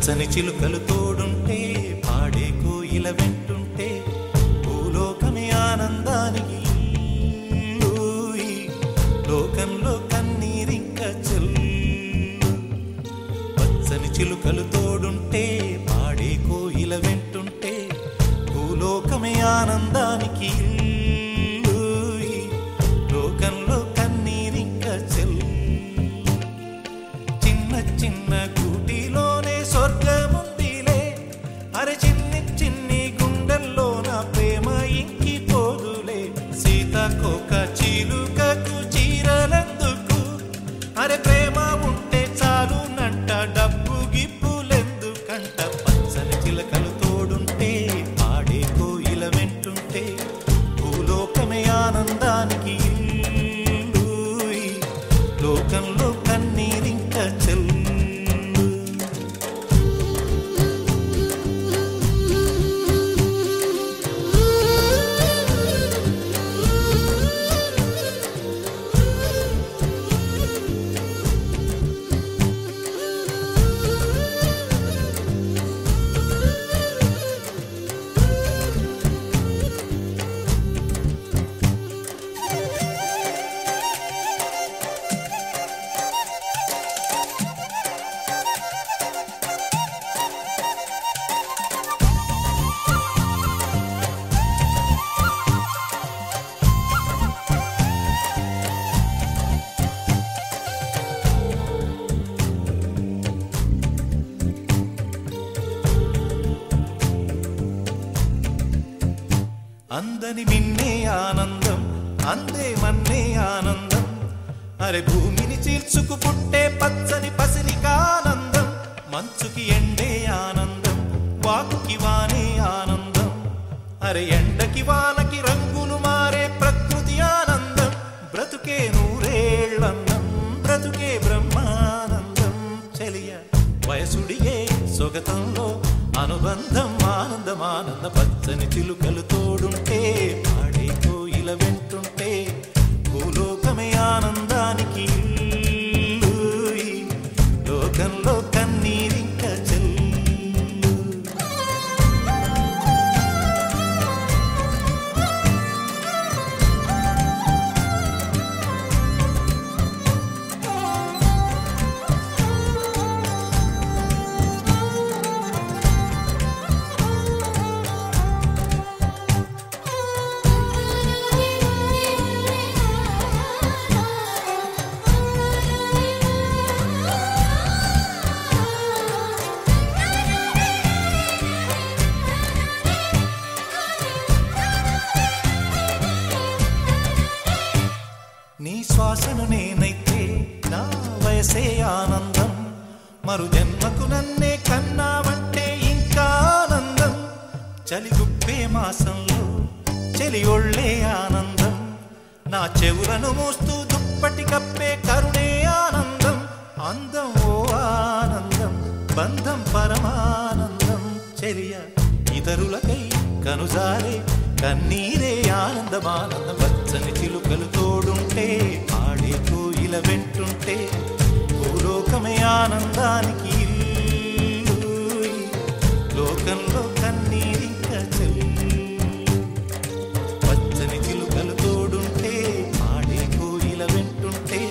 పచ్చని చిలుకలు తోడుంటే పాడే కోయిల వెంటుంటే భూలోకమే ఆనందానికి లోకంలో కన్నీరింక చెల్లు పచ్చని చిలుకలు తోడుంటే పాడే కోయిల వెంటుంటే భూలోకమే ఆనందానికి లోకంలో కన్నీరింక చెల్లు చిన్న చిన్న కూటిలోనే స్వర్గముందిలే అరే చిన్ని చిన్ని గుండెల్లో నా ప్రేమ ఇంకిపోదులే సీతాకోక చిలుకకు చీరలెందుకు అరే ప్రేమ ఉంటే చాలునంట డబ్బు గిప్పులెందుకంట పచ్చని చిలకలు తోడుంటే పాడే కోయిల వెంటుంటే భూలోకమే ఆనందానికి లోకంలో కన్నీరింక చెల్లు అందని మిన్నే ఆనందం అందే మన్నే ఆనందం అరే భూమిని చీల్చుకు పుట్టే పచ్చని పసిరికానందం మంచుకి ఎండే ఆనందం వాకుకి వానే ఆనందం అరే ఎండకి వానకి రంగులు మారే ప్రకృతి ఆనందం బ్రతుకే నూరేళ్ళందం బ్రతుకే బ్రహ్మానందం చెలియ వయసుడిగే సొగతంలో అనుబంధం ఆనందం ఆనంద పచ్చని చిలుకలు తోడుంటే పాడే కోయిల వెంటుంటే భూలోకమే ఆనందానికి లోకంలో కన్నీరింక చెల్లు నీ శ్వాసను నేనైతే నా వయసే ఆనందం మరు జన్మకు నన్నే కన్నావంటే ఇంకా ఆనందం చలిగుప్పే మాసంలో చెలి ఒళ్ళే ఆనందం నా చెవులను మోస్తూ దుప్పటి కప్పే కరుణే ఆనందం అందం ఓ ఆనందం బంధం పరమానందం చెలియ ఇతరులకై కనుజారే కన్నీరే ఆనందమానందం పచ్చని చిలుకలు తోడుంటే ఆడే కోయిల వెంటుంటే భూలోకమే ఆనందానికి లోకంలో కన్నీరింక చెల్లు పచ్చని చిలుకలు తోడుంటే ఆడే కోయిల వెంటుంటే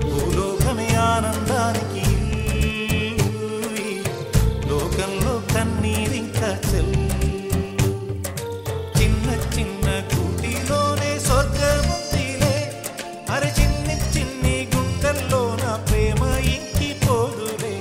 భూలోకమే ఆనందానికి లోకంలో కన్నీరింక చెల్లు చిన్న చిన్న కూటిలోనే స్వర్గముందిలే అరే చిన్ని చిన్ని గుండెల్లో నా ప్రేమ ఇంకిపోదులే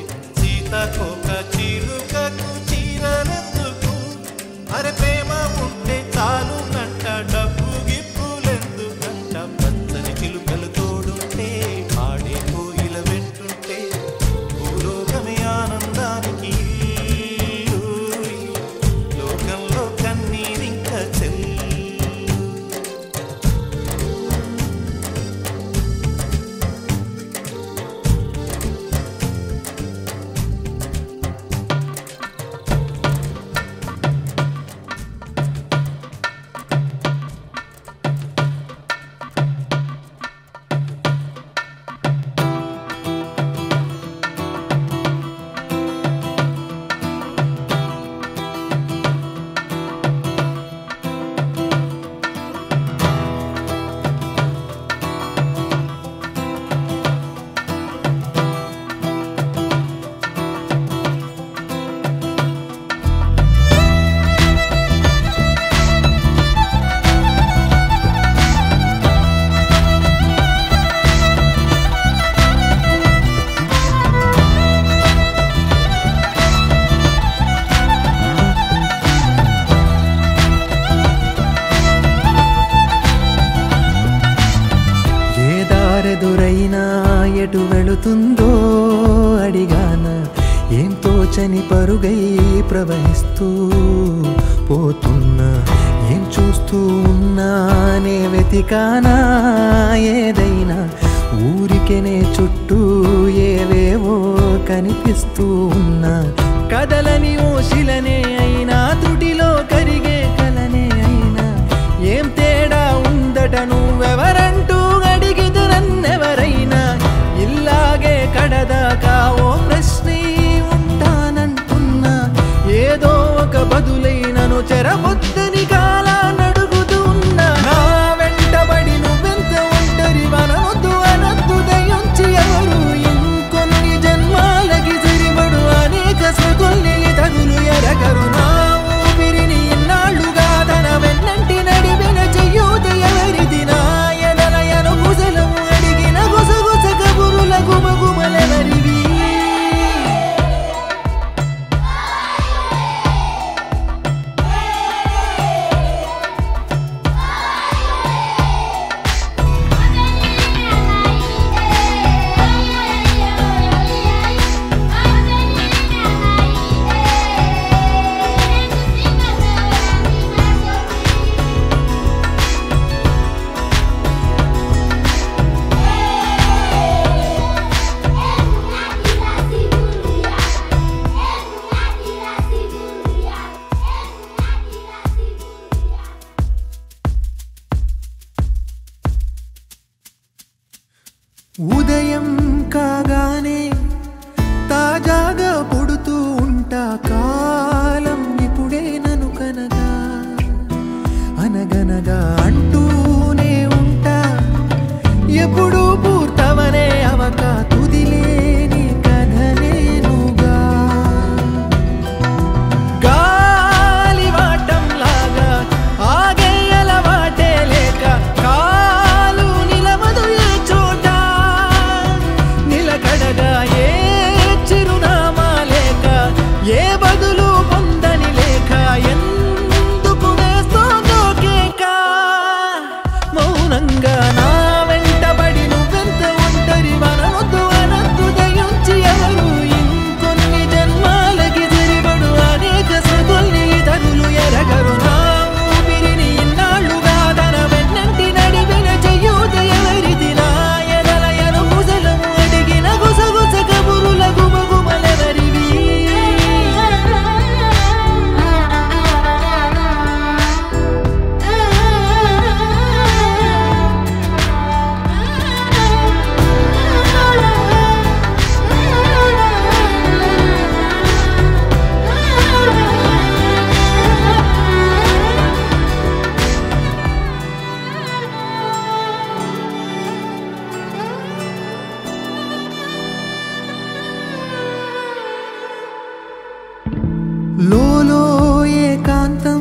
దారెదురైనా ఎటు వెళుతుందో అడిగాన ఏం తోచని పరుగై ప్రవహిస్తూ పోతున్నా ఏం చూస్తూ ఉన్నానే వెతికానా ఏదైనా ఊరికెనే చుట్టూ ఏవేవో కనిపిస్తూ ఉన్నా కదలని ఓశిలనే అయినా త్రుటిలో కరిగే కలనే అయినా ఏం తేడా ఉందట నువ్వెవరంటూ అడిగిదు నన్నెవరైనా ఇల్లాగే కడదాకా ఓ ప్రశ్నే ఉంటానంటున్నా ఏదో ఒక బదులైనను చెరబొద్దని కాలా నడుగుతూ ఉన్నా నా వెంటబడి నువ్వెంత ఒంటరి వనవద్దు అనద్దు దయించి ఎవరు ఇంకొన్ని జన్మాలకి సరిపడు అనేక స్మృతుల్ని తగులు ఎరగరు నా ఊపిరిని ఇన్నాళ్ళుగా తన వెన్నంటి నడిపిన చెయ్యూత ఎవరిది నా ఎదలయను గుసలము అడిగిన గుసగుస కబురుల గుమగుమలెవరివి ఉదయం కాగానే తాజాగా పుడుతూ ఉంటా కాలం ఇప్పుడే నన్ను కనగా అనగనగా అంటూనే ఉంటా ఎప్పుడూ పూర్తవనే అవక తుదిలేని కథనేనుగా గాలివాటంలాగా ఆగే అలవాటే లేక కాలు నిలవదు ఏ చోట నిలకడగా ఏ చిరునామా లేక ఏ బదులు పొందని లేక ఎందుకు వేస్తోందో కేక మౌనంగా నా వెంటబడి నువ్వెంత ఒంటరి వనవద్దు అనద్దు దయించి ఎవరు ఇంకొన్ని జన్మాలకి సరిపడు అనేక స్మృతుల్ని తగులు ఎరగరు నా ఊపిరిని ఇన్నాళ్ళుగా తన వెన్నంటి నడిపిన చెయ్యూత ఎవరిది నా ఎదలయను గుసలము అడిగిన గుసగుస కబురుల గుమగుమలెవరివి లోలో ఏకాంతం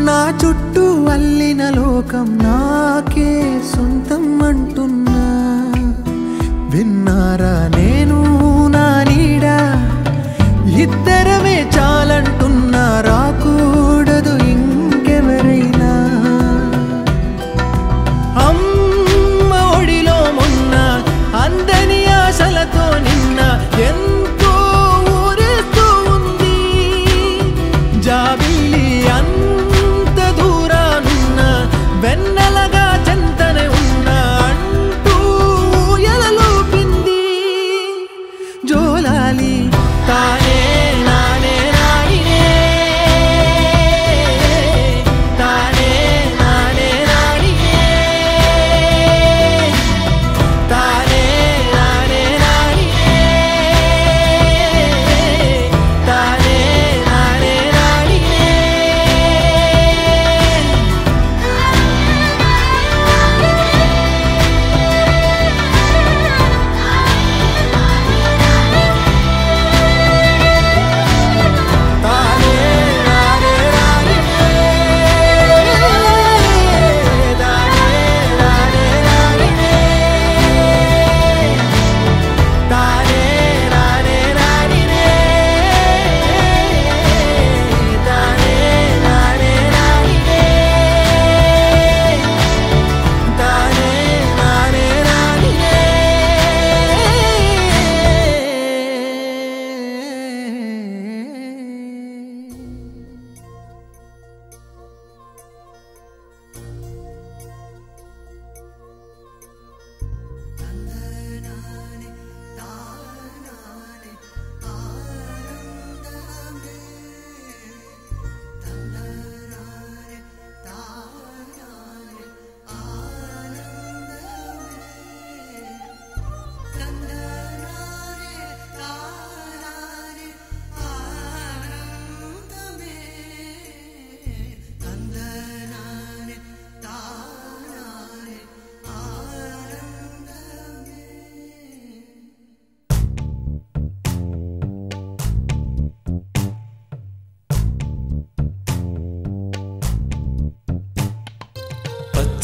నా చుట్టూ అల్లిన లోకం నాకే సొంతం అంటున్నా విన్నారా నేను నా నీడా ఇద్దరమే చాలంటున్నా రాకూడదు ఇంకెవరైనా అమ్మ ఒడిలో మొన్న అందని ఆశలతో నిన్న ఎంతో ఊరేస్తూ ఉంది జాబిల్లి అంత దూరానున్న వెన్నెలగా చెంతనే ఉన్న అంటూ ఎలలోపింది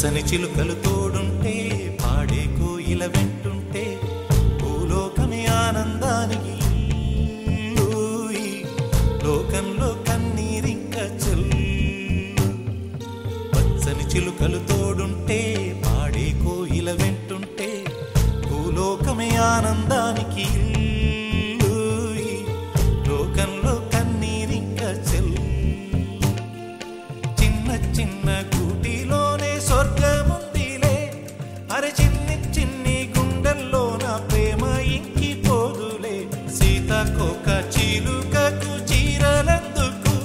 పచ్చని చిలుకలు తోడుంటే పాడే కోయిల వెంటుంటే భూలోకమే ఆనందానికి ఊయి. లోకంలో కన్నీరింక చెల్లు. పచ్చని చిలుకలు తోడుంటే పాడే కోయిల వెంటుంటే భూలోకమే ఆనందానికి ఊయి. లోకంలో కన్నీరింక చెల్లు. చిన్న చిన్న గూటిలోనే స్వర్గముందిలే. అరే చిన్ని చిన్ని గుండెల్లో నా ప్రేమ ఇంకిపోదులే. సీతాకోక చిలుకకు చీరలెందుకు?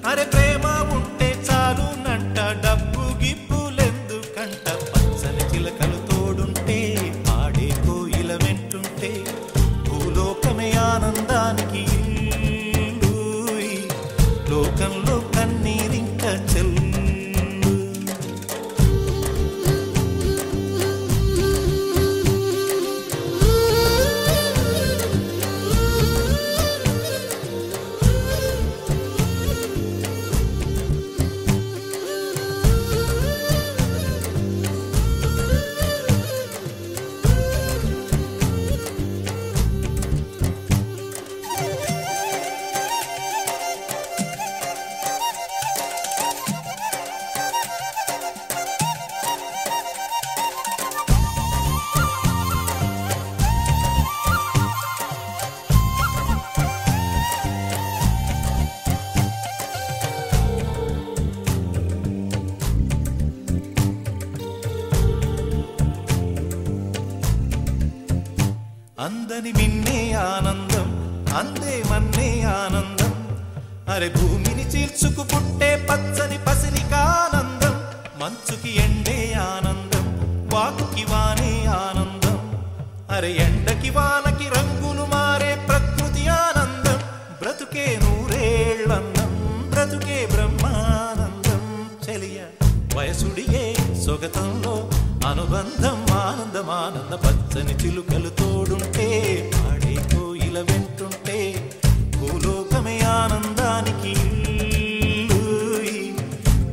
అరే ప్రేమ ఉంటే చాలునంట, డబ్బు గిప్పులెందుకంట. పచ్చని చిలకలు తోడుంటే పాడే కోయిల వెంటుంటే భూలోకమే ఆనందానికి ఊయి. లోకంలో కన్నీరింక చెల్లు. అందని మిన్నే ఆనందం, అందే మన్నే ఆనందం. అరే భూమిని చీల్చుకు పుట్టే పచ్చని పసిరికానందం. మంచుకి ఎండే ఆనందం, వాకుకి వానే ఆనందం. అరే ఎండకి వానకి రంగులు మారే ప్రకృతి ఆనందం. బ్రతుకే నూరేళ్ళన్నం, బ్రతుకే బ్రహ్మానందం. చెలియ వయసుడిగే సొగతంలో అనుబంధం ఆనందం ఆనంద. పచ్చని చిలుకలు తోడుంటే పాడే కోయిల వెంటుంటే భూలోకమే ఆనందానికి ఊయి.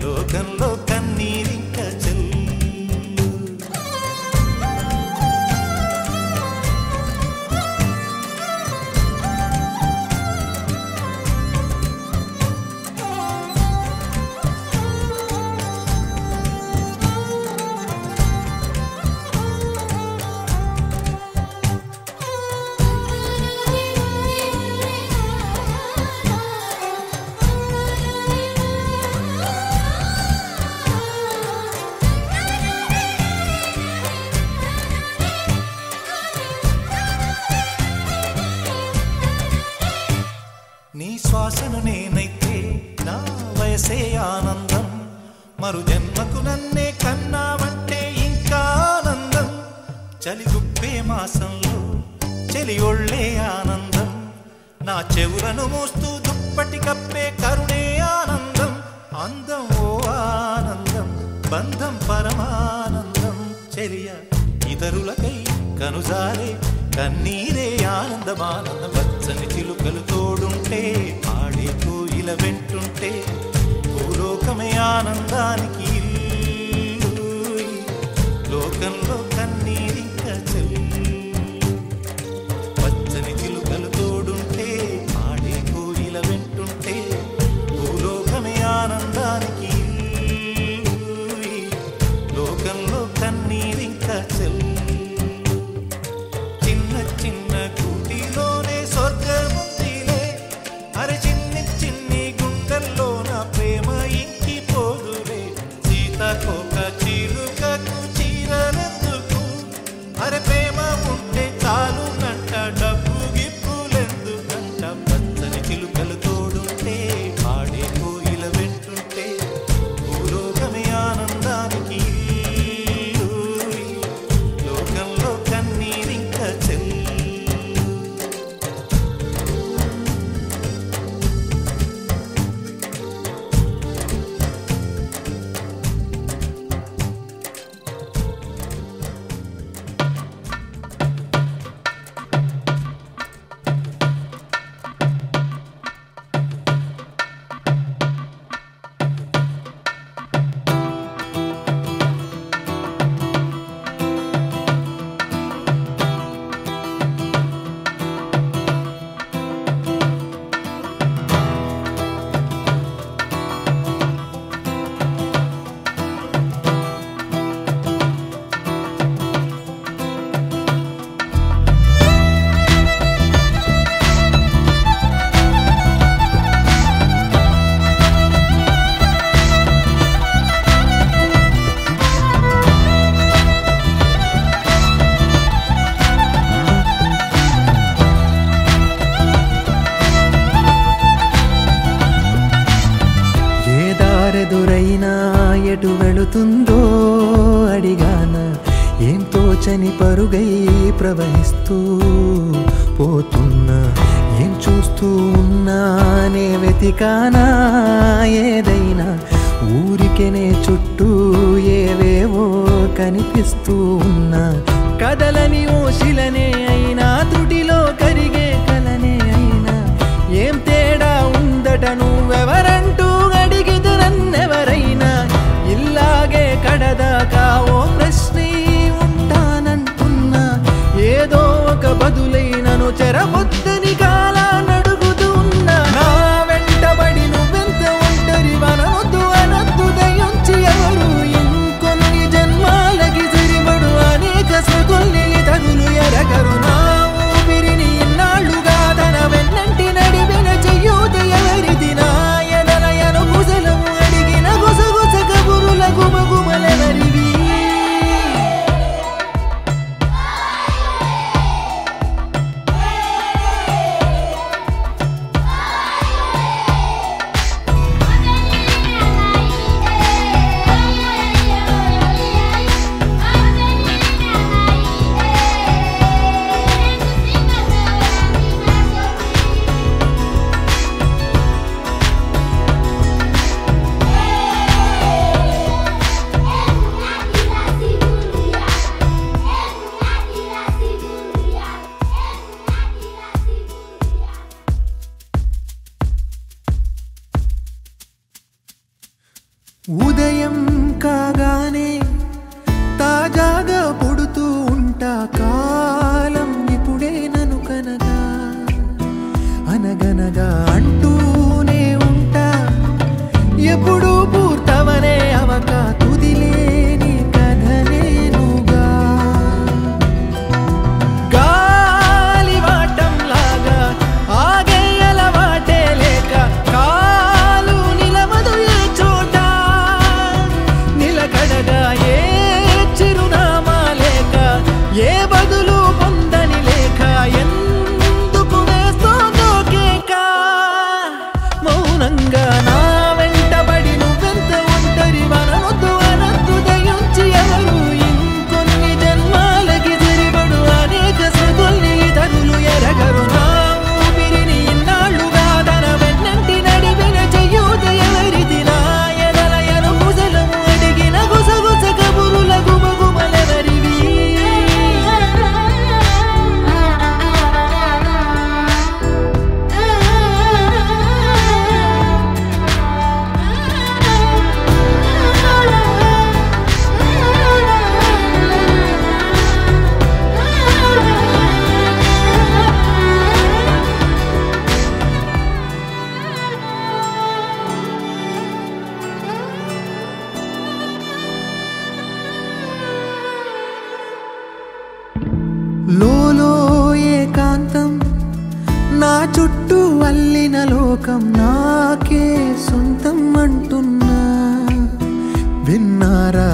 లోకంలో కన్నీరింక చెల్లు. నీ శ్వాసను నేనైతే నా వయసే ఆనందం. మరు జన్మకు నన్నే కన్నావంటే ఇంకా ఆనందం. చలిగుప్పే మాసంలో చెలి ఒళ్ళే ఆనందం. నా చెవులను మోస్తూ దుప్పటి కప్పే కరుణే ఆనందం. అందం ఓ ఆనందం, బంధం పరమానందం. చెలియ ఇతరులకై కనుజారే కన్నీరే ఆనందమానందం. పచ్చని చిలుకలు తోడుంటే ఆడే కోయిల వెంటుంటే భూలోకమే ఆనందానికి ఊయి. లోకంలో కన్నీరింక చెల్లు. పచ్చని చిలుకలు తోడుంటే ఆడే కోయిల వెంటుంటే భూలోకమే ఆనందానికి ఊయి. లోకంలో కన్నీరింక చెల్లు. చిన్న చిన్న గూటిలోనే స్వర్గముందిలే. అరే చిన్ని చిన్ని గుండెల్లో నా ప్రేమ ఇంకిపోదులే. తీర్చని పరుగై ప్రవహిస్తూ పోతున్నా. ఏం చూస్తూ ఉన్నానే వెతికానా ఏదైనా, ఊరికెనే చుట్టూ ఏవేవో కనిపిస్తూ ఉన్నా. కదలని ఓశిలనే అయినా, త్రుటిలో కరిగే కలనే అయినా, ఏం తేడా ఉందట నువ్వెవరంటూ అడిగిదు నన్నెవరైనా. ఇల్లాగే కడదాకా ఓ ప్రశ్నే ఉంటానంటున్నా. ఏదో ఒక బదులైనను చెరబొద్దని కాలానడుగుతూ ఉన్నా. నా వెంటబడి నువ్వెంత ఒంటరి వనవద్దు అనద్దు దయించి ఎవరు. ఇంకొన్ని జన్మాలకి సరిపడు అనేక స్మృతుల్ని తగులు ఎరగరు. నా ఊపిరిని ఇన్నాళ్ళుగా తన వెన్నంటి నడిపిన చెయ్యూత ఎవరిది. నా ఎదలయను కుశలము అడిగిన గుసగుస కబురుల గుమగుమలెవరివి. ఉదయం కాగానే తాజాగా పుడుతూ ఉంటా. కాలం ఇప్పుడే నన్ను కనగా అనగనగా అంటూనే ఉంటా. ఎప్పుడూ పూర్తవనే అవక తుదిలేని కథనేనుగా. గాలి వాటంలాగా ఆగే అలవాటే లేక కాలు నిలవదు ఏ చోట. నిలకడగా ఏ చిరునామా లేక, ఏ బదులు పొందని లేక, ఎందుకు వేస్తోందో కేక. మౌనంగా నా వెంటబడి నువ్వెంత ఒంటరి వనవద్దు అనద్దు దయించి ఎవరు. ఇంకొన్ని జన్మాలకి సరిపడు అనేక స్మృతుల్ని తగులు ఎరగరు. నా ఊపిరిని ఇన్నాళ్ళుగా తన వెన్నంటి నడిపిన చెయ్యూత ఎవరిది. నా ఎదలయను కుశలము అడిగిన గుసగుస కబురుల గుమగుమలెవరివి. లోలో ఏకాంతం, నా చుట్టూ అల్లిన లోకం నాకే సొంతం అంటున్నా. విన్నారా